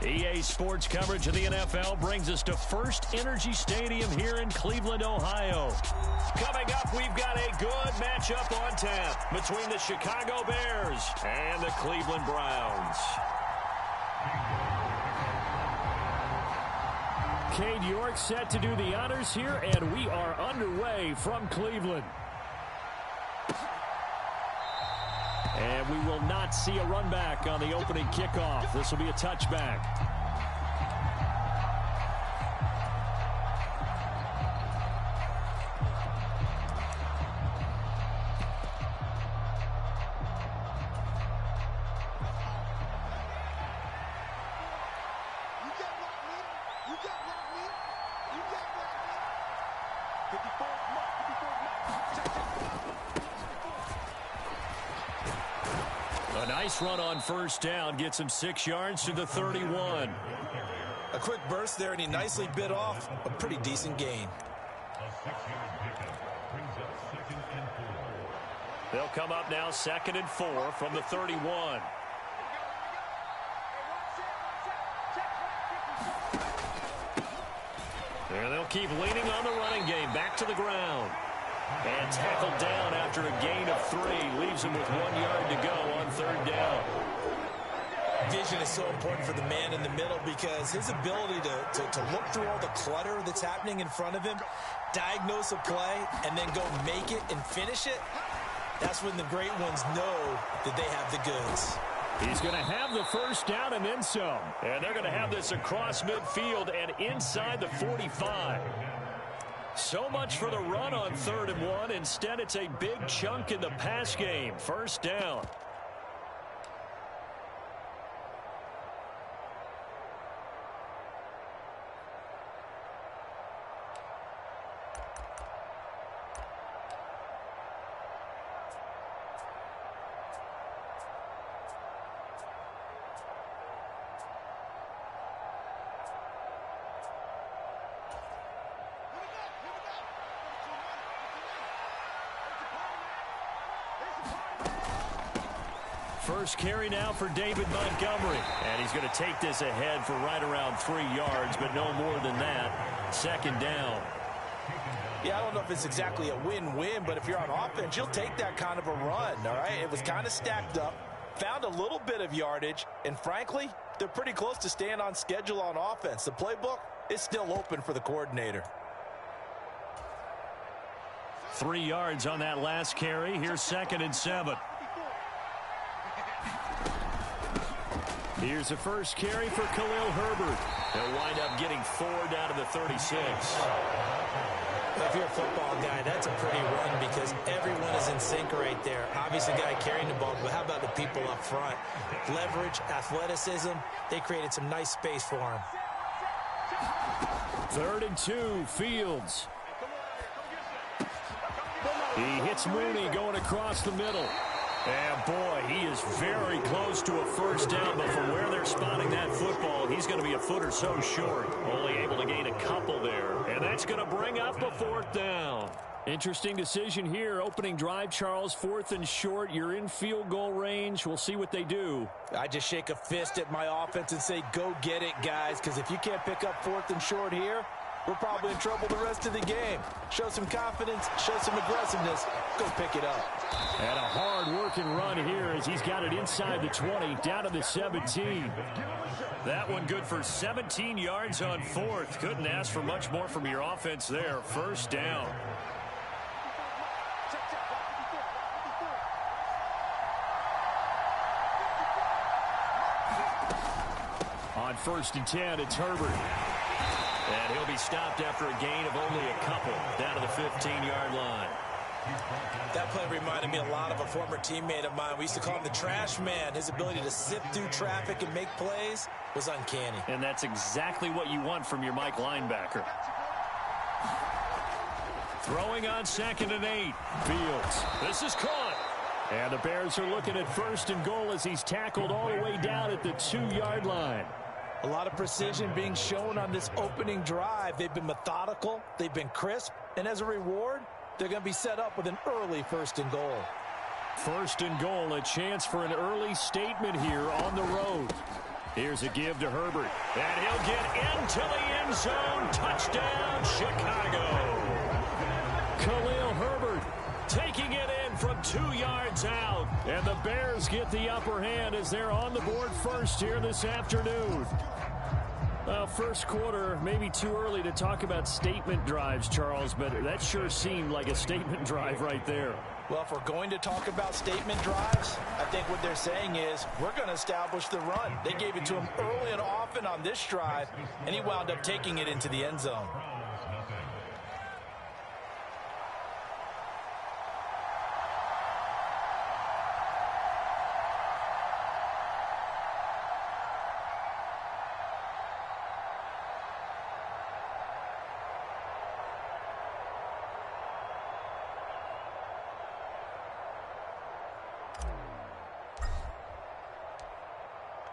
EA Sports coverage of the NFL brings us to First Energy Stadium here in Cleveland, Ohio. Coming up, we've got a good matchup on tap between the Chicago Bears and the Cleveland Browns. Cade York set to do the honors here, and we are underway from Cleveland. And we will not see a run back on the opening kickoff. This will be a touchback. A nice run on first down gets him 6 yards to the 31. A quick burst there, and he nicely bit off a pretty decent gain. They'll come up now 2nd and 4 from the 31. And they'll keep leaning on the running game. Back to the ground. And tackled down after a gain of 3. Leaves him with 1 yard to go on 3rd down. Vision is so important for the man in the middle because his ability to look through all the clutter that's happening in front of him, diagnose a play, and then go make it and finish it, that's when the great ones know that they have the goods. He's going to have the first down and then some. And they're going to have this across midfield and inside the 45. So much for the run on 3rd and 1. Instead, it's a big chunk in the pass game. First down. First carry now for David Montgomery. And he's going to take this ahead for right around 3 yards, but no more than that. 2nd down. Yeah, I don't know if it's exactly a win-win, but if you're on offense, you'll take that kind of a run, all right? It was kind of stacked up, found a little bit of yardage, and frankly, they're pretty close to staying on schedule on offense. The playbook is still open for the coordinator. 3 yards on that last carry. Here's 2nd and 7. Here's the first carry for Khalil Herbert. He'll wind up getting 4 down to the 36. If you're a football guy, that's a pretty run because everyone is in sync right there. Obviously, the guy carrying the ball, but how about the people up front? Leverage, athleticism, they created some nice space for him. 3rd and 2, Fields. He hits Mooney going across the middle. And, boy, he is very close to a first down, but from where they're spotting that football, he's going to be a foot or so short. Only able to gain a couple there. And that's going to bring up a 4th down. Interesting decision here. Opening drive, Charles, 4th and short. You're in field goal range. We'll see what they do. I just shake a fist at my offense and say, go get it, guys, because if you can't pick up 4th and short here, we're probably in trouble the rest of the game. Show some confidence, show some aggressiveness, go pick it up. And a hard-working run here as he's got it inside the 20, down to the 17. That one good for 17 yards on 4th. Couldn't ask for much more from your offense there. First down. On 1st and 10, it's Herbert. And he'll be stopped after a gain of only a couple, down to the 15-yard line. That play reminded me a lot of a former teammate of mine. We used to call him the trash man. His ability to sift through traffic and make plays was uncanny. And that's exactly what you want from your Mike linebacker. Throwing on 2nd and 8. Fields. This is caught. And the Bears are looking at 1st and goal as he's tackled all the way down at the 2-yard line. A lot of precision being shown on this opening drive. They've been methodical. They've been crisp. And as a reward, they're going to be set up with an early 1st and goal. 1st and goal, a chance for an early statement here on the road. Here's a give to Herbert. And he'll get into the end zone. Touchdown, Chicago. Khalil Herbert taking it in from 2 yards out. And the Bears get the upper hand as they're on the board first here this afternoon. Well, first quarter, maybe too early to talk about statement drives, Charles, but that sure seemed like a statement drive right there. Well, if we're going to talk about statement drives, I think what they're saying is we're going to establish the run. They gave it to him early and often on this drive, and he wound up taking it into the end zone.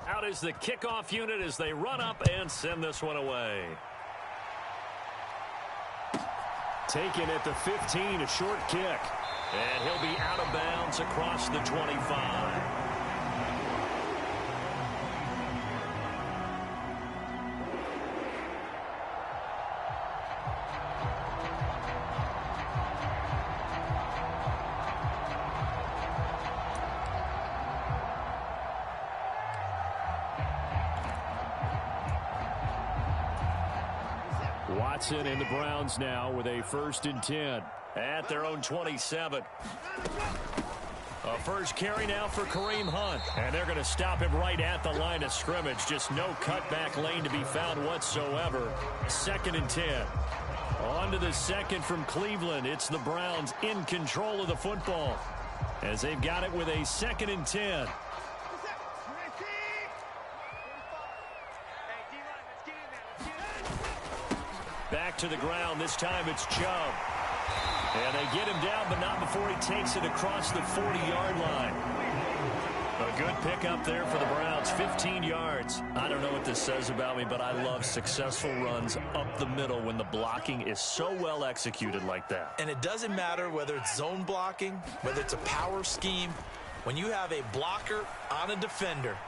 Out is the kickoff unit as they run up and send this one away. Taken at the 15, a short kick. And he'll be out of bounds across the 25. Watson and the Browns now with a 1st and 10 at their own 27. A first carry now for Kareem Hunt. And they're going to stop him right at the line of scrimmage. Just no cutback lane to be found whatsoever. 2nd and 10. On to the second from Cleveland. It's the Browns in control of the football as they've got it with a 2nd and 10. Back to the ground. This time it's Chubb. And they get him down, but not before he takes it across the 40-yard line. A good pickup there for the Browns, 15 yards. I don't know what this says about me, but I love successful runs up the middle when the blocking is so well executed like that. And it doesn't matter whether it's zone blocking, whether it's a power scheme. When you have a blocker on a defender,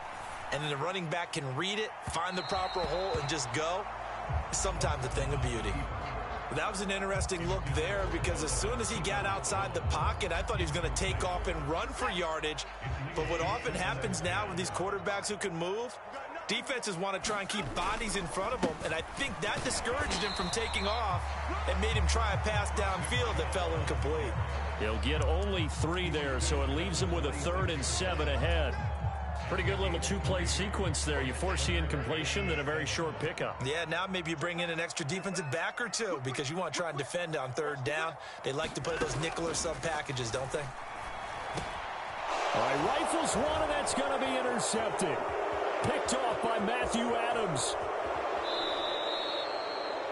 and then the running back can read it, find the proper hole, and just go, sometimes a thing of beauty. That was an interesting look there because as soon as he got outside the pocket, I thought he was going to take off and run for yardage. But what often happens now with these quarterbacks who can move, defenses want to try and keep bodies in front of them, and I think that discouraged him from taking off and made him try a pass downfield that fell incomplete. He'll get only 3 there, so it leaves him with a 3rd and 7 ahead. Pretty good little 2-play sequence there. You force the incompletion, then a very short pickup. Yeah, now maybe you bring in an extra defensive back or two because you want to try and defend on 3rd down. They like to play those nickel or sub packages, don't they? All right, rifles one, and that's going to be intercepted. Picked off by Matthew Adams.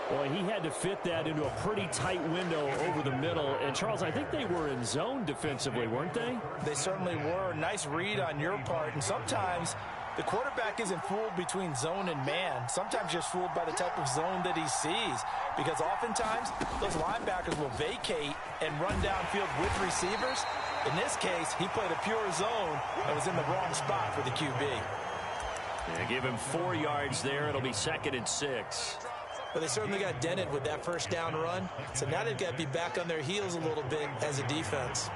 Boy, he had to fit that into a pretty tight window over the middle. And, Charles, I think they were in zone defensively, weren't they? They certainly were. Nice read on your part. And sometimes the quarterback isn't fooled between zone and man. Sometimes just fooled by the type of zone that he sees. Because oftentimes, those linebackers will vacate and run downfield with receivers. In this case, he played a pure zone and was in the wrong spot for the QB. Yeah, give him 4 yards there. It'll be 2nd and 6. But they certainly got dented with that 1st down run. So now they've got to be back on their heels a little bit as a defense.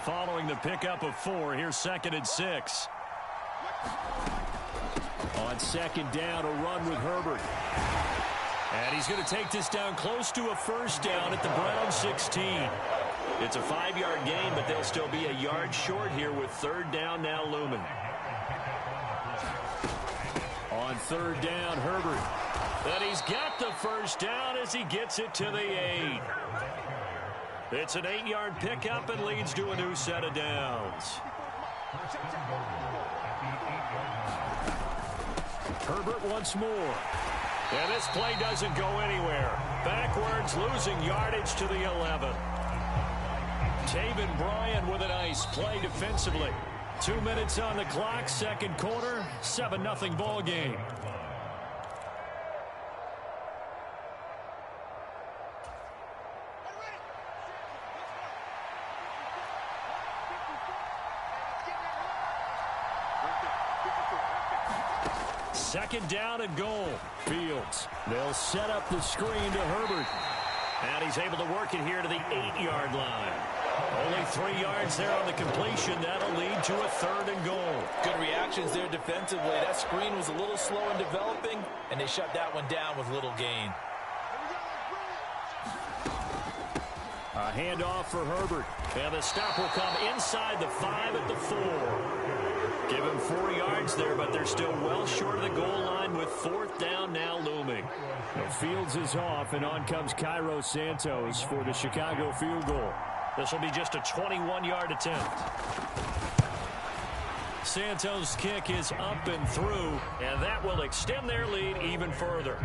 Following the pickup of 4, here's 2nd and 6. On 2nd down, a run with Herbert. And he's going to take this down close to a 1st down at the Browns 16. It's a 5-yard gain, but they'll still be a yard short here with 3rd down now looming. On 3rd down, Herbert. And he's got the 1st down as he gets it to the 8. It's an 8-yard pickup and leads to a new set of downs. Herbert once more. And this play doesn't go anywhere. Backwards, losing yardage to the 11. Taven Bryan with a nice play defensively. 2 minutes on the clock, 2nd quarter, 7-0 ball game. second down and goal. Fields. They'll set up the screen to Herbert. And he's able to work it here to the 8-yard line. Only 3 yards there on the completion. That'll lead to a third and goal. Good reactions there defensively. That screen was a little slow in developing, and they shut that one down with little gain. A handoff for Herbert. And the stop will come inside the 5 at the 4. Give him 4 yards there, but they're still well short of the goal line with 4th down now looming. The Fields is off, and on comes Cairo Santos for the Chicago field goal. This will be just a 21-yard attempt. Santos' kick is up and through, and that will extend their lead even further.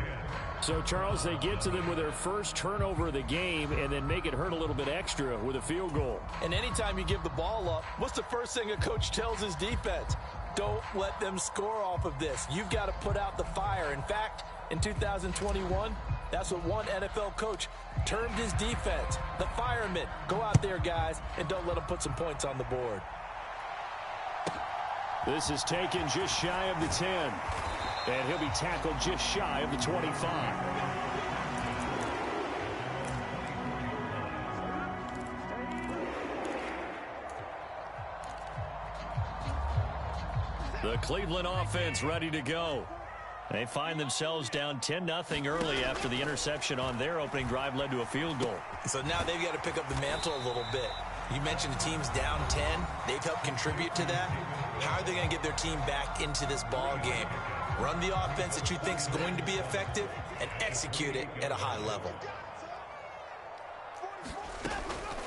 So, Charles, they get to them with their first turnover of the game and then make it hurt a little bit extra with a field goal. And anytime you give the ball up, what's the first thing a coach tells his defense? Don't let them score off of this. You've got to put out the fire. In fact, in 2021, that's what one NFL coach termed his defense, the firemen. Go out there, guys, and don't let them put some points on the board. This is taken just shy of the 10. And he'll be tackled just shy of the 25. The Cleveland offense ready to go. They find themselves down 10-0 early after the interception on their opening drive led to a field goal. So now they've got to pick up the mantle a little bit. You mentioned the team's down 10. They've helped contribute to that. How are they going to get their team back into this ball game? Run the offense that you think is going to be effective and execute it at a high level.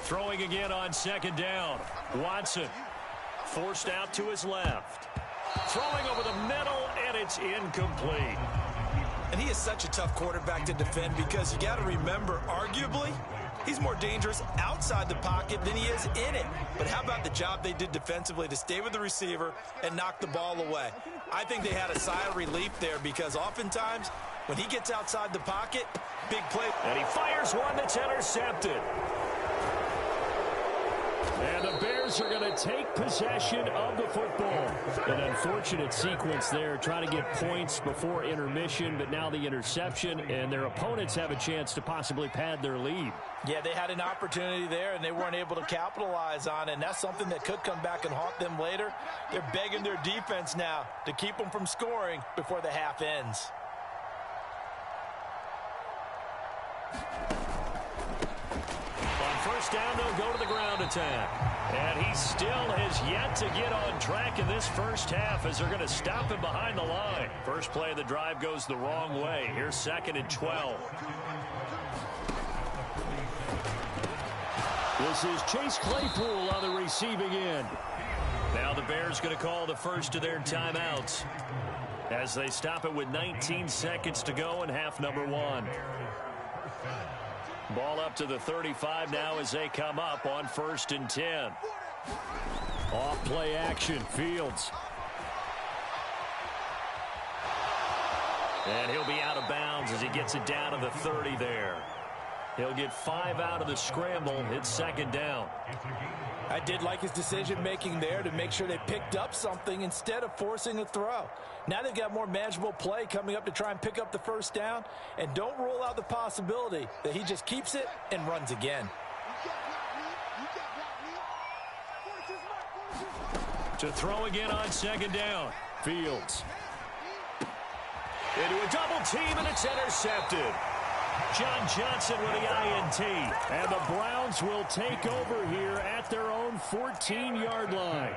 Throwing again on second down. Watson forced out to his left. Throwing over the middle, and it's incomplete. And he is such a tough quarterback to defend because you got to remember, arguably, he's more dangerous outside the pocket than he is in it. But how about the job they did defensively to stay with the receiver and knock the ball away? I think they had a sigh of relief there because oftentimes when he gets outside the pocket, big play. And he fires one that's intercepted. And the Bears are going to take possession of the football. An unfortunate sequence there, trying to get points before intermission, but now the interception, and their opponents have a chance to possibly pad their lead. Yeah, they had an opportunity there, and they weren't able to capitalize on it, and that's something that could come back and haunt them later. They're begging their defense now to keep them from scoring before the half ends. First down, they'll go to the ground attack. And he still has yet to get on track in this first half as they're going to stop him behind the line. First play of the drive goes the wrong way. Here's 2nd and 12. This is Chase Claypool on the receiving end. Now the Bears going to call the first of their timeouts as they stop it with 19 seconds to go in half number 1. Ball up to the 35 now as they come up on 1st and 10. Off play action, Fields. And he'll be out of bounds as he gets it down to the 30 there. He'll get 5 out of the scramble. It's 2nd down. I did like his decision-making there to make sure they picked up something instead of forcing a throw. Now they've got more manageable play coming up to try and pick up the first down, and don't rule out the possibility that he just keeps it and runs again. To throw again on 2nd down. Fields. Into a double team, and it's intercepted. John Johnson with the INT. And the Browns will take over here at their own 14-yard line.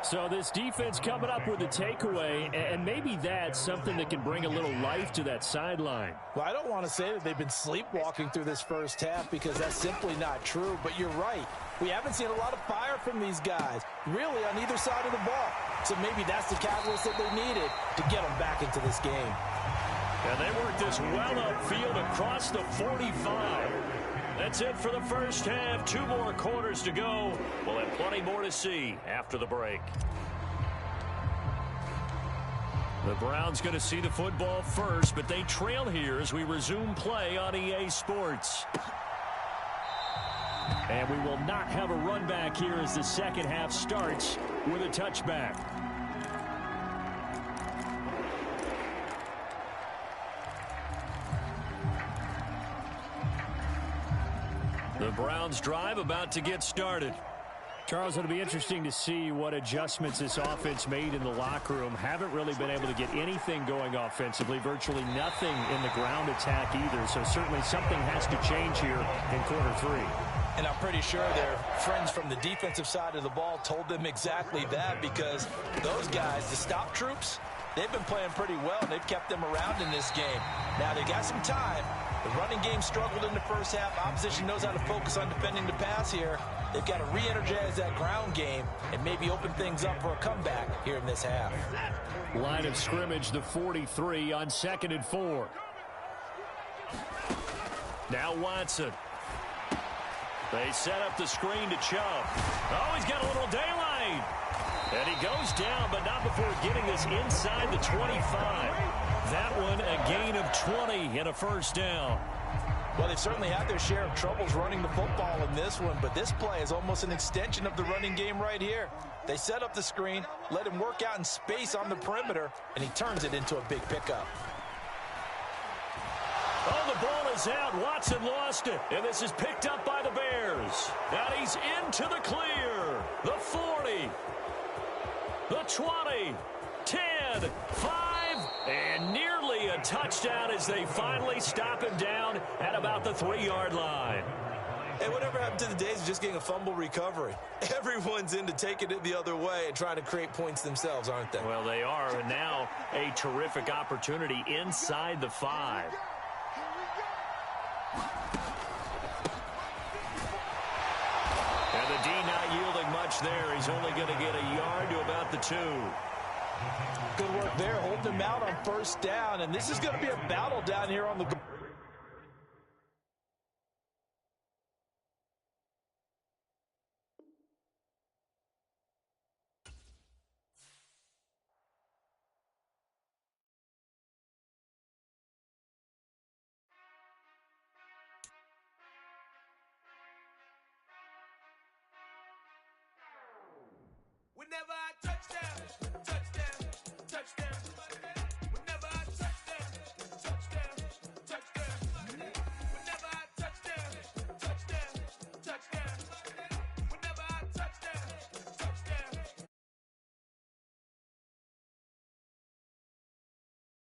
So this defense coming up with a takeaway, and maybe that's something that can bring a little life to that sideline. Well, I don't want to say that they've been sleepwalking through this first half because that's simply not true, but you're right. We haven't seen a lot of fire from these guys, really, on either side of the ball. So maybe that's the catalyst that they needed to get them back into this game. And they work this well upfield across the 45. That's it for the first half. 2 more quarters to go. We'll have plenty more to see after the break. The Browns going to see the football first, but they trail here as we resume play on EA Sports. And we will not have a run back here as the second half starts with a touchback. The Browns drive about to get started. Charles, it'll be interesting to see what adjustments this offense made in the locker room. Haven't really been able to get anything going offensively, virtually nothing in the ground attack either. So certainly something has to change here in quarter three. And I'm pretty sure their friends from the defensive side of the ball told them exactly that, because those guys, the stop troops, they've been playing pretty well, and they've kept them around in this game. Now, they got some time. The running game struggled in the first half. Opposition knows how to focus on defending the pass here. They've got to re-energize that ground game and maybe open things up for a comeback here in this half. Line of scrimmage, the 43 on 2nd and 4. Now Watson. They set up the screen to Chubb. Oh, he's got a little daylight. And he goes down, but not before getting this inside the 25. That one a gain of 20 and a first down. Well, they've certainly had their share of troubles running the football in this one, but this play is almost an extension of the running game right here. They set up the screen, let him work out in space on the perimeter, and he turns it into a big pickup. Oh, the ball is out. Watson lost it, and this is picked up by the Bears. And he's into the clear. The 40, the 20, 10, 5, and nearly a touchdown as they finally stop him down at about the 3-yard line. Hey, whatever happened to the days of just getting a fumble recovery? Everyone's into taking it the other way and trying to create points themselves, aren't they? Well, they are, and now a terrific opportunity inside the 5. And the D not yielding much there. He's only going to get a yard to about the 2. Good work there, holding him out on first down, and this is going to be a battle down here on the goal. Whenever I touch that